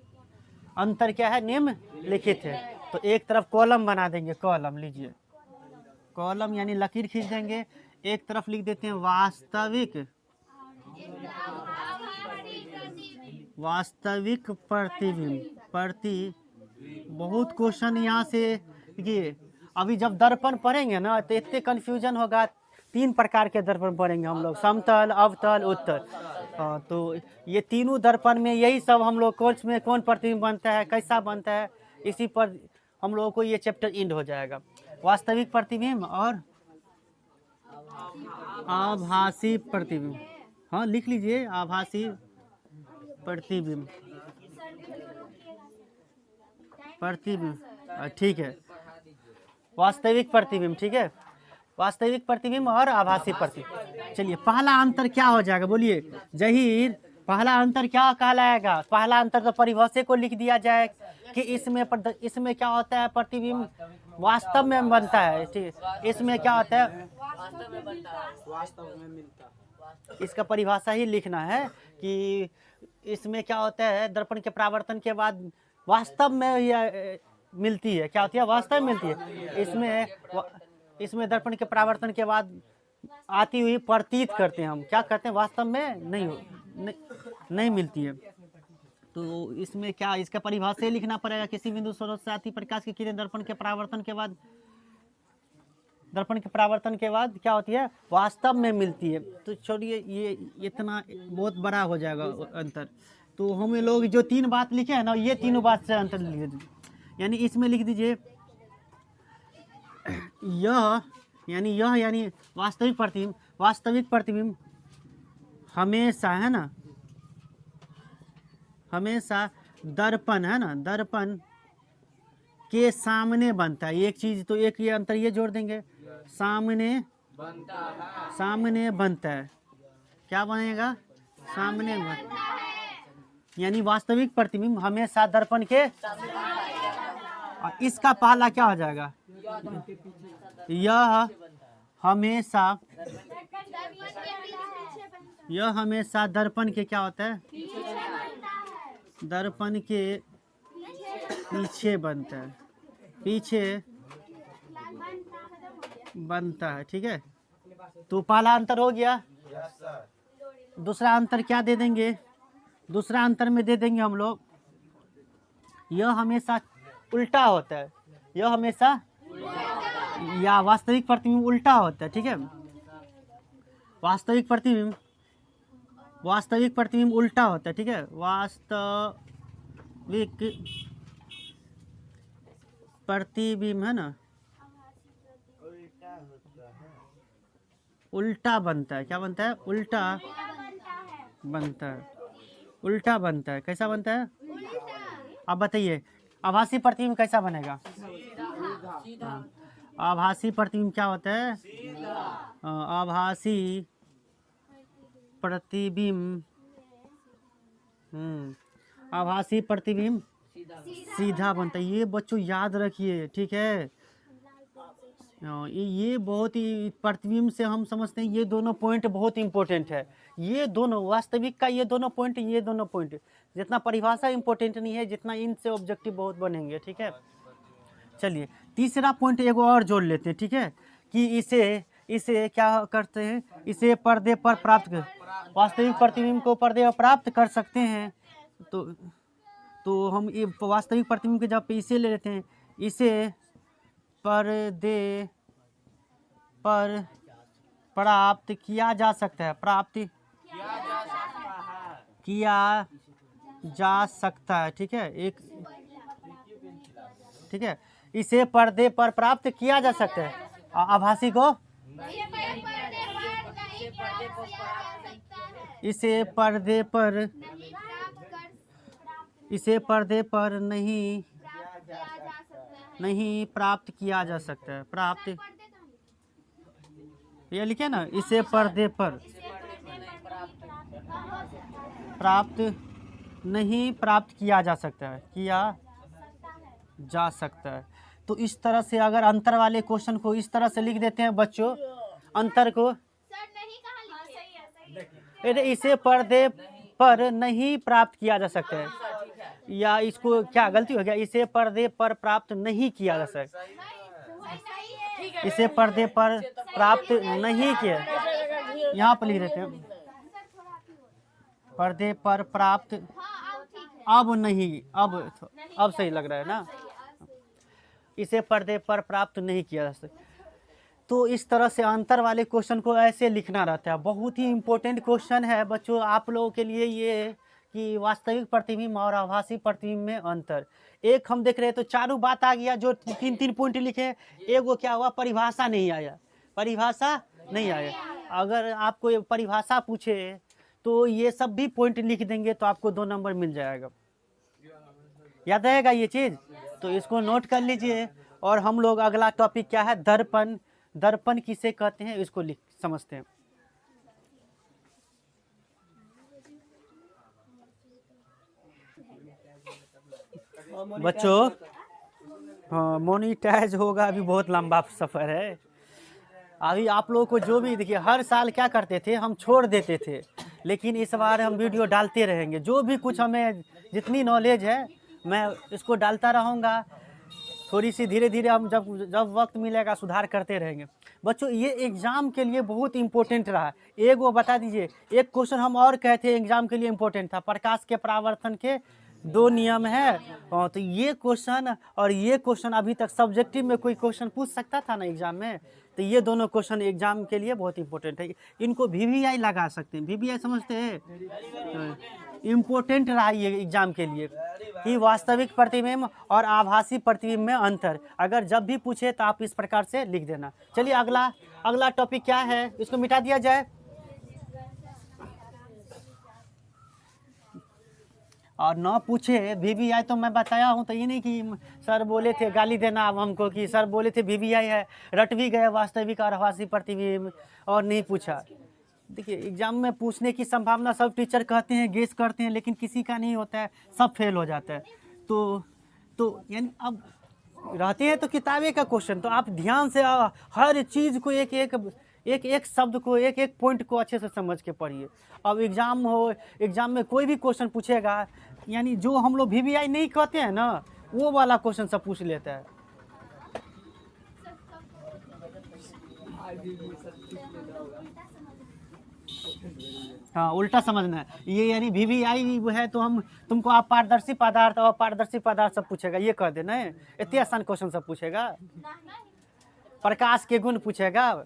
अंतर क्या है? निम्नलिखित है। तो एक तरफ कॉलम बना देंगे, कॉलम लीजिए, कॉलम यानी लकीर खींच देंगे। एक तरफ लिख देते हैं वास्तविक प्रतिबिंब। बहुत क्वेश्चन यहाँ से ये अभी जब दर्पण पढ़ेंगे ना तो इतने कन्फ्यूजन होगा। 3 प्रकार के दर्पण पढ़ेंगे हम लोग, समतल, अवतल, उत्तल। हाँ, तो ये तीनों दर्पण में यही सब हम लोग कोर्स में कौन प्रतिबिंब बनता है, कैसा बनता है, इसी पर हम लोगों को ये चैप्टर एंड हो जाएगा। वास्तविक प्रतिबिंब और आभासी प्रतिबिंब, हाँ लिख लीजिए, आभासी प्रतिबिंब, ठीक है, वास्तविक प्रतिबिंब। ठीक है, वास्तविक प्रतिबिंब और आभासी प्रतिबिंब। चलिए, पहला अंतर क्या हो जाएगा बोलिए जहीर? पहला अंतर क्या कहलाएगा? पहला अंतर तो परिभाषा को लिख दिया जाए कि इसमें क्या होता है, प्रतिबिंब वास्तव में बनता है। ठीक, इसमें क्या होता है, वास्तव में मिलता, इसका परिभाषा ही लिखना है कि इसमें क्या होता है, दर्पण के परावर्तन के बाद वास्तव में यह मिलती है। क्या होती है? वास्तव में मिलती है। इसमें दर्पण के परावर्तन के बाद आती हुई प्रतीत करते हैं हम, क्या करते हैं, वास्तव में नहीं मिलती है। तो इसमें क्या, इसका परिभाषा लिखना पड़ेगा। किसी बिंदु स्रोत से आती प्रकाश की किरण दर्पण के परावर्तन के बाद क्या होती है, वास्तव में मिलती है। तो छोड़िए, ये इतना बहुत बड़ा हो जाएगा अंतर। तो हम लोग जो 3 बात लिखे हैं ना, ये तीनों बात से अंतर लिख दीजिए। यानी इसमें लिख दीजिए यह यानी वास्तविक प्रतिबिंब हमेशा, है ना, हमेशा दर्पण, है ना, दर्पण के सामने बनता है। एक चीज तो एक ये अंतर ये जोड़ देंगे, सामने बनता है। क्या बनेगा? सामने बनता है। यानी वास्तविक प्रतिबिंब हमेशा दर्पण के, और इसका पहला क्या हो जाएगा, यह हमेशा दर्पण के क्या होता है, दर्पण के पीछे बनता है, पीछे बनता है। ठीक है, तो पहला अंतर हो गया। दूसरा अंतर क्या दे देंगे? दूसरा अंतर में दे देंगे हम लोग, यह हमेशा उल्टा होता है, यह हमेशा, या वास्तविक प्रतिबिंब उल्टा होता है। ठीक है, वास्तविक प्रतिबिंब उल्टा होता है। ठीक है, वास्तविक प्रतिबिंब, है ना, उल्टा बनता है। क्या बनता है? उल्टा बनता है। कैसा बनता है? अब बताइए, आभासी प्रतिबिंब कैसा बनेगा? आभासी प्रतिबिंब क्या होता है? आभासी प्रतिबिंब सीधा बनता है। ये बच्चों याद रखिए, ठीक है। ये बहुत ही, प्रतिबिंब से हम समझते हैं ये दोनों पॉइंट बहुत इंपॉर्टेंट है। ये दोनों वास्तविक का ये दोनों पॉइंट जितना परिभाषा इंपॉर्टेंट नहीं है, जितना इनसे ऑब्जेक्टिव बहुत बनेंगे। ठीक है, चलिए तीसरा पॉइंट एगो और जोड़ लेते हैं, ठीक है, कि इसे क्या करते हैं, इसे पर्दे पर वास्तविक प्रतिबिंब को पर्दे पर प्राप्त कर सकते हैं। तो हम ये वास्तविक प्रतिबिंब के जब पे इसे ले लेते हैं, इसे पर्दे पर प्राप्त किया जा सकता है, किया जा सकता है, ठीक है, ठीक है, इसे पर्दे पर प्राप्त किया जा सकता है। आभासी को इसे पर्दे पर नहीं प्राप्त किया जा सकता है। ये लिखे ना, इसे पर्दे पर नहीं प्राप्त किया जा सकता है, तो इस तरह से अगर अंतर वाले क्वेश्चन को इस तरह से लिख देते हैं बच्चों, अंतर को इसे पर्दे पर नहीं प्राप्त किया जा सकता है, या इसको क्या गलती हो गया, इसे पर्दे पर प्राप्त नहीं किया जा सकता, इसे पर्दे पर प्राप्त नहीं किया, यहाँ पर लिख देते हैं पर्दे पर प्राप्त, अब नहीं, अब सही लग रहा है ना, इसे पर्दे पर प्राप्त नहीं किया जा सकता। तो इस तरह से अंतर वाले क्वेश्चन को ऐसे लिखना रहता है। बहुत ही इम्पोर्टेंट क्वेश्चन है बच्चों आप लोगों के लिए ये, कि वास्तविक प्रतिबिंब और आभासी प्रतिबिंब में अंतर। एक हम देख रहे हैं तो चारों बात आ गया, जो 3 पॉइंट लिखे, एगो क्या हुआ, परिभाषा नहीं आया। अगर आपको ये परिभाषा पूछे तो ये सब भी पॉइंट लिख देंगे तो आपको 2 नंबर मिल जाएगा। याद रहेगा ये चीज़, तो इसको नोट कर लीजिए। और हम लोग अगला टॉपिक क्या है, दर्पण किसे कहते हैं, इसको समझते हैं। बच्चों हाँ, मोनिटाइज होगा, अभी बहुत लंबा सफ़र है। अभी आप लोगों को जो भी देखिए, हर साल क्या करते थे, हम छोड़ देते थे, लेकिन इस बार हम वीडियो डालते रहेंगे। जो भी कुछ हमें जितनी नॉलेज है मैं इसको डालता रहूँगा। थोड़ी सी धीरे धीरे हम जब वक्त मिलेगा सुधार करते रहेंगे। बच्चों ये एग्ज़ाम के लिए बहुत इम्पोर्टेंट रहा। एक वो बता दीजिए, एक क्वेश्चन हम और कहते हैं एग्ज़ाम के लिए इम्पोर्टेंट था, प्रकाश के परावर्तन के 2 नियम है। तो ये क्वेश्चन और ये क्वेश्चन अभी तक सब्जेक्टिव में कोई क्वेश्चन पूछ सकता था ना एग्ज़ाम में, तो ये दोनों क्वेश्चन एग्ज़ाम के लिए बहुत इंपॉर्टेंट है। इनको VVI लगा सकते हैं, VVI समझते हैं, इम्पोर्टेंट रहा ये एग्ज़ाम के लिए, कि वास्तविक प्रतिबिंब और आभासी प्रतिबिंब में अंतर। अगर जब भी पूछे तो आप इस प्रकार से लिख देना। चलिए अगला टॉपिक क्या है, इसको मिटा दिया जाए। और ना पूछे VVI तो मैं बताया हूँ, तो ये नहीं कि सर बोले थे गाली देना अब हमको, कि सर बोले थे VVI है, रट भी गए वास्तविक और आभासी प्रतिबिंब और नहीं पूछा। देखिए एग्जाम में पूछने की संभावना सब टीचर कहते हैं, गेस करते हैं, लेकिन किसी का नहीं होता है, सब फेल हो जाता है। तो यानी अब रहते हैं तो किताबें का क्वेश्चन, तो आप ध्यान से हर चीज़ को एक शब्द को एक पॉइंट को अच्छे से समझ के पढ़िए। अब एग्जाम में कोई भी क्वेश्चन पूछेगा, यानी जो हम लोग VVI नहीं कहते हैं ना, वो वाला क्वेश्चन सब पूछ लेता है। हाँ उल्टा समझना है ये, यानी VVI है तो हम तुमको आप पारदर्शी पदार्थ और पारदर्शी पदार्थ सब पूछेगा, ये कह देना है। इतने आसान क्वेश्चन सब पूछेगा, प्रकाश के गुण पूछेगा,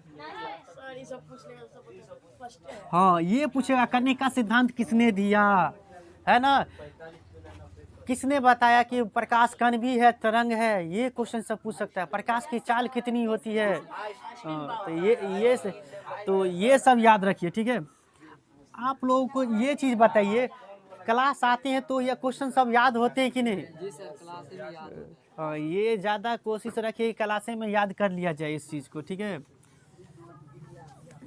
हाँ ये पूछेगा कनिका सिद्धांत किसने दिया है ना, किसने बताया कि प्रकाश कण भी है तरंग है, ये क्वेश्चन सब पूछ सकता है। प्रकाश की चाल कितनी होती है, तो ये सब याद रखिए, ठीक है। आप लोगों को ये चीज़ बताइए, क्लास आते हैं तो ये क्वेश्चन सब याद होते हैं कि नहीं? जी सर, क्लास में याद। हाँ ये ज़्यादा कोशिश रखिए क्लासे में याद कर लिया जाए इस चीज़ को, ठीक है।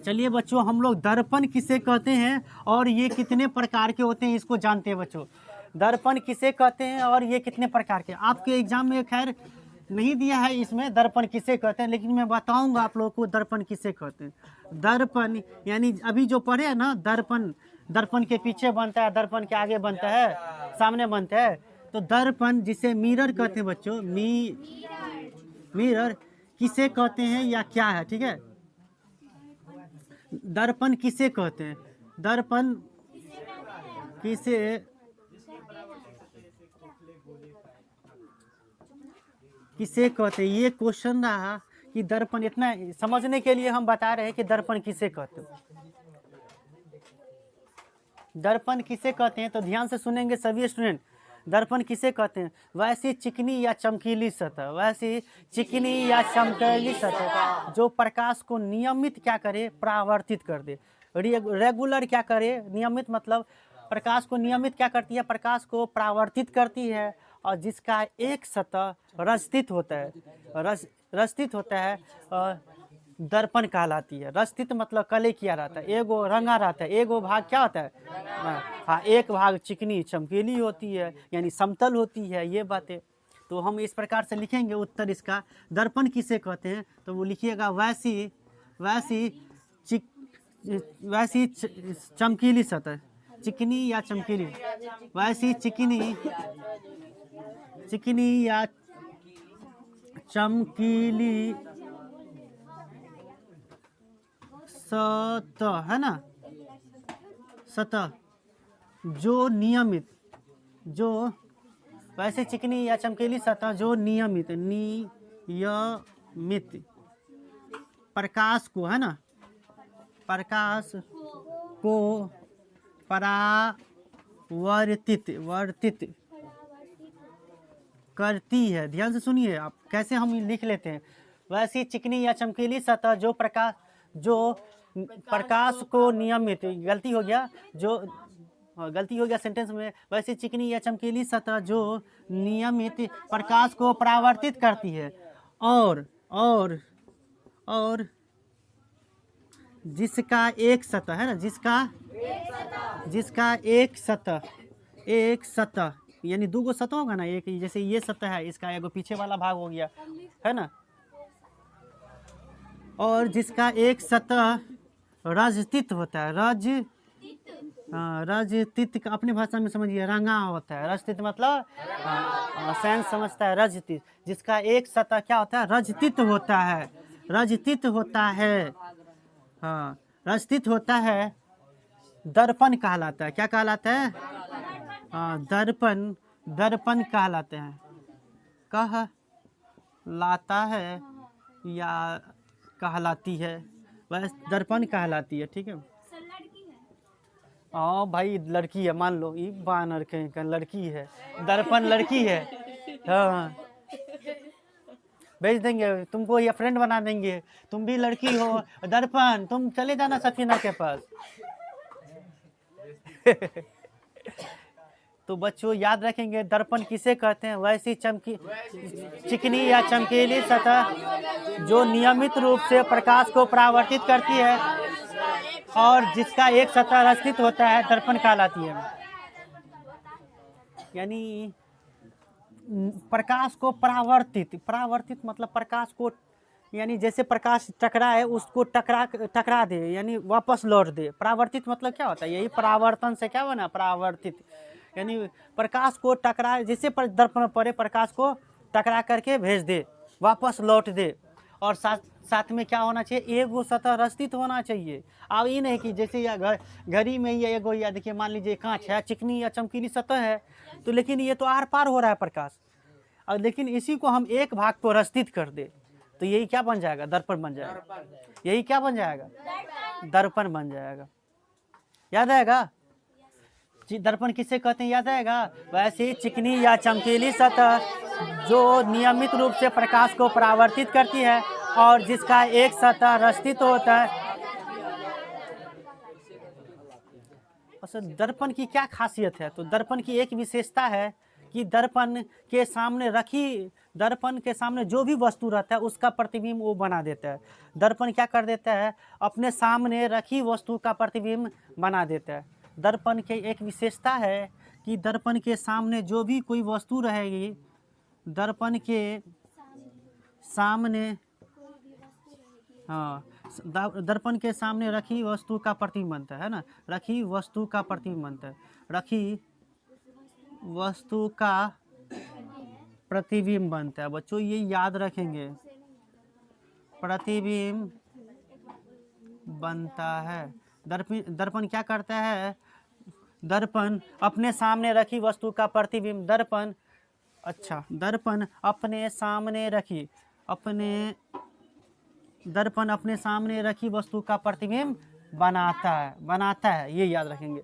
चलिए बच्चों, हम लोग दर्पण किसे कहते हैं और ये कितने प्रकार के होते हैं इसको जानते हैं बच्चों। दर्पण किसे कहते हैं और ये कितने प्रकार के, आपके एग्जाम में खैर नहीं दिया है इसमें दर्पण किसे कहते हैं, लेकिन मैं बताऊंगा आप लोगों को दर्पण किसे कहते हैं। दर्पण यानी अभी जो पढ़े हैं ना, दर्पण के पीछे बनता है, दर्पण के आगे बनता है, सामने बनता है। तो दर्पण जिसे मिरर कहते हैं बच्चों, मिरर किसे कहते हैं या क्या है, ठीक है। दर्पण किसे कहते हैं, दर्पण किसे किसे कहते हैं, ये क्वेश्चन रहा कि दर्पण, इतना समझने के लिए हम बता रहे हैं कि दर्पण किसे कहते हैं। दर्पण किसे कहते हैं तो ध्यान से सुनेंगे सभी स्टूडेंट। दर्पण किसे कहते हैं, वैसी चिकनी या चमकीली सतह, वैसी चिकनी या चमकीली सतह जो प्रकाश को नियमित क्या करे, परावर्तित कर दे। रेगुलर क्या करे, नियमित मतलब प्रकाश को नियमित क्या करती है, प्रकाश को परावर्तित करती है, और जिसका एक सतह रचित होता है, रचित होता है, दर्पण कहलाती है। रचित मतलब कले किया रहता है, एगो रंगा रहता है, एगो भाग क्या होता है, हाँ, एक भाग चिकनी चमकीली होती है, यानी समतल होती है, ये बातें। तो हम इस प्रकार से लिखेंगे उत्तर इसका, दर्पण किसे कहते हैं, तो वो लिखिएगा वैसी चमकीली सतह, चिकनी या चमकीली, वैसी चिकनी या चमकीली सतह, है ना, सतह जो नियमित, जो वैसे चिकनी या चमकीली सतह जो नियमित प्रकाश को, है ना, प्रकाश को वर्तित करती है। ध्यान से सुनिए आप, कैसे हम लिख लेते हैं, वैसी चिकनी या चमकीली सतह जो प्रकाश को नियमित, गलती हो गया सेंटेंस में, वैसी चिकनी या चमकीली सतह जो नियमित प्रकाश को परावर्तित करती है, और जिसका एक सतह, है ना, जिसका एक सतह यानी दूगो सतह होगा ना, एक जैसे ये सतह है, इसका एगो पीछे वाला भाग हो गया, है ना, और जिसका एक सतह रजतित होता है, रजतित का अपनी भाषा में समझिए रंगा होता है। रजतित मतलब साइंस समझता है, रजतित, जिसका एक सतह क्या होता है, रजतित होता है, हाँ, रजतित होता है, दर्पण कहलाता है। क्या कहलाता है, दर्पण कहलाते हैं, कहलाता है या कहलाती है, वह दर्पण कहलाती है, ठीक है। हाँ भाई लड़की है, मान लो ये बानर कहीं लड़की है, दर्पण लड़की है, हाँ, भेज देंगे तुमको, या फ्रेंड बना देंगे, तुम भी लड़की हो, दर्पण तुम चले जाना सफीना के पास। तो बच्चों याद रखेंगे, दर्पण किसे कहते हैं, वैसी चिकनी या चमकीली सतह जो नियमित रूप से प्रकाश को परावर्तित करती है, और जिसका एक सतह रचित होता है, दर्पण कहलाती है। यानी प्रकाश को परावर्तित मतलब प्रकाश को, यानी जैसे प्रकाश टकरा है उसको टकरा दे, यानी वापस लौट दे। परावर्तित मतलब क्या होता है, यही परावर्तन से क्या बना, परावर्तित, यानी प्रकाश को टकरा, जैसे दर्पण पड़े प्रकाश को टकरा करके भेज दे, वापस लौट दे। और साथ में क्या होना चाहिए, एगो सतह रचित होना चाहिए। अब ये नहीं कि जैसे या घड़ी में ही एगो, या देखिए मान लीजिए कांच है, चिकनी या चमकीली सतह है, तो लेकिन ये तो आर पार हो रहा है प्रकाश, और लेकिन इसी को हम एक भाग को रचित कर दे, तो यही क्या बन जाएगा, दर्पण बन जाएगा। यही क्या बन जाएगा, दर्पण बन जाएगा। याद आएगा, दर्पण किसे कहते हैं, याद आएगा, वैसे चिकनी या चमकीली सतह जो नियमित रूप से प्रकाश को परावर्तित करती है, और जिसका एक सतह रचित होता है। अच्छा, दर्पण की क्या खासियत है, तो दर्पण की एक विशेषता है कि दर्पण के सामने जो भी वस्तु रहता है उसका प्रतिबिंब वो बना देता है। दर्पण क्या कर देता है, अपने सामने रखी वस्तु का प्रतिबिंब बना देता है। दर्पण की एक विशेषता है कि दर्पण के सामने जो भी कोई वस्तु रहेगी, दर्पण के सामने, हाँ, दर्पण के सामने रखी वस्तु का प्रतिबिंब बनता है ना, रखी वस्तु का प्रतिबिंब बनता है, रखी वस्तु का प्रतिबिंब बनता है। बच्चों ये याद रखेंगे, प्रतिबिंब बनता है। दर्पण क्या करता है? दर्पण अपने सामने रखी वस्तु का प्रतिबिंब, दर्पण अपने सामने रखी, दर्पण अपने सामने रखी वस्तु का प्रतिबिंब बनाता है, ये याद रखेंगे।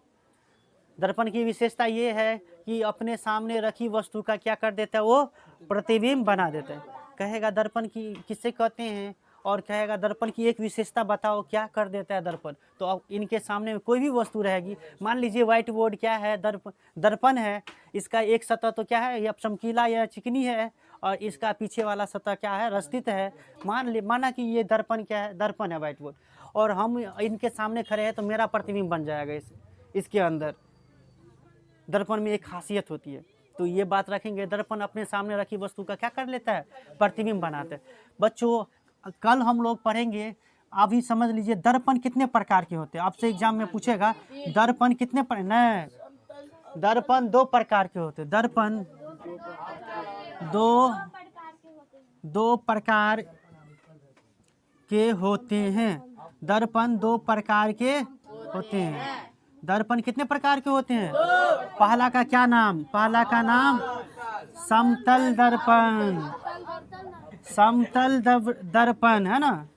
दर्पण की विशेषता ये है कि अपने सामने रखी वस्तु का क्या कर देता है? वो प्रतिबिंब बना देता है। कहेगा दर्पण की किससे कहते हैं, और कहेगा दर्पण की एक विशेषता बताओ, क्या कर देता है दर्पण? तो अब इनके सामने में कोई भी वस्तु रहेगी, मान लीजिए व्हाइट बोर्ड क्या है? दर्पण है। इसका एक सतह तो क्या है? यह चमकीला या चिकनी है, और इसका पीछे वाला सतह क्या है? रस्तित है। माना कि ये दर्पण क्या है? दर्पण है व्हाइट बोर्ड, और हम इनके सामने खड़े हैं तो मेरा प्रतिबिंब बन जाएगा इसके अंदर। दर्पण में एक खासियत होती है, तो ये बात रखेंगे। दर्पण अपने सामने रखी वस्तु का क्या कर लेता है? प्रतिबिंब बनाता है। बच्चों कल हम लोग पढ़ेंगे, अभी समझ लीजिए दर्पण कितने प्रकार के होते हैं। आपसे एग्जाम में पूछेगा दर्पण कितने दर्पण 2 प्रकार के होते हैं। दर्पण दो प्रकार के होते हैं। दर्पण 2 प्रकार के होते हैं। दर्पण कितने प्रकार के होते हैं? पहला का क्या नाम? पहला का नाम समतल दर्पण। समतल दर्पण है ना।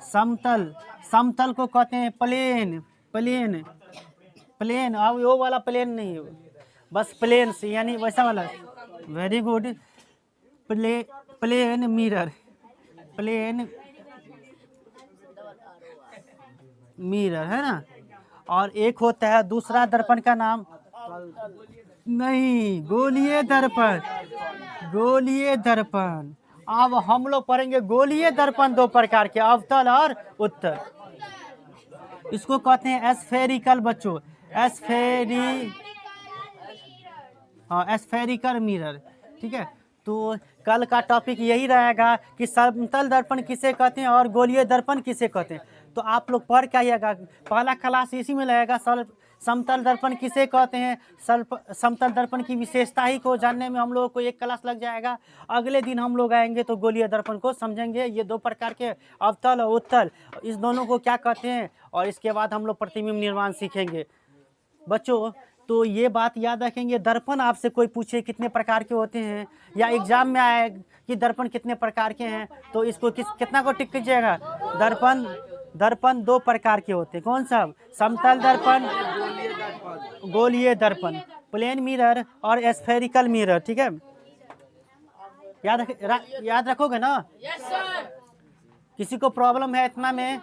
समतल को कहते हैं प्लेन। अब वो वाला प्लेन नहीं, बस प्लेन से, यानी वैसा वाला। Very good. प्लेन मिरर है ना। और एक होता है दूसरा दर्पण का नाम, नहीं, गोलीय दर्पण। अब हम लोग पढ़ेंगे गोलीय दर्पण 2 प्रकार के, अवतल और उत्तल। इसको कहते हैं एस्फेरिकल बच्चों, एस्फेरिकल मिरर। ठीक है, तो कल का टॉपिक यही रहेगा कि समतल दर्पण किसे कहते हैं और गोलीय दर्पण किसे कहते हैं। तो आप लोग पढ़ के आइएगा, पहला क्लास इसी में लगेगा। समतल दर्पण किसे कहते हैं, समतल दर्पण की विशेषता ही को जानने में हम लोगों को 1 क्लास लग जाएगा। अगले दिन हम लोग आएंगे तो गोलीय दर्पण को समझेंगे। ये 2 प्रकार के, अवतल और उत्तल, इस दोनों को क्या कहते हैं, और इसके बाद हम लोग प्रतिबिंब निर्माण सीखेंगे। बच्चों तो ये बात याद रखेंगे, दर्पण आपसे कोई पूछे कितने प्रकार के होते हैं, या एग्जाम में आए कि दर्पण कितने प्रकार के हैं, तो इसको कितना को टिक कीजिएगा। दर्पण 2 प्रकार के होते हैं। कौन सा? समतल दर्पण, गोलीय दर्पण, प्लेन मिरर और एस्फेरिकल मिरर। ठीक है, याद रखोगे ना? किसी को प्रॉब्लम है इतना में?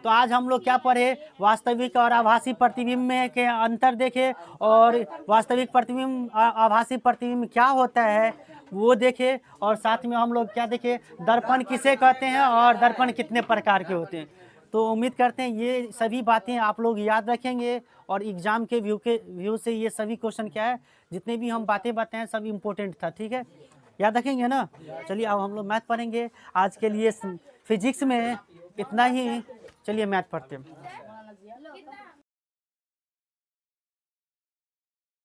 तो आज हम लोग क्या पढ़े? वास्तविक और आभासी प्रतिबिंब में के अंतर देखे, और वास्तविक प्रतिबिंब आभासी प्रतिबिंब क्या होता है वो देखे, और साथ में हम लोग क्या देखे? दर्पण किसे कहते हैं और दर्पण कितने प्रकार के होते हैं। तो उम्मीद करते हैं ये सभी बातें आप लोग याद रखेंगे, और एग्जाम के व्यू से ये सभी क्वेश्चन क्या है, जितने भी हम बातें बताएं सब इम्पोर्टेंट था। ठीक है, याद रखेंगे ना। चलिए अब हम लोग मैथ पढ़ेंगे। आज के लिए फिजिक्स में इतना ही। चलिए मैथ पढ़ते हैं।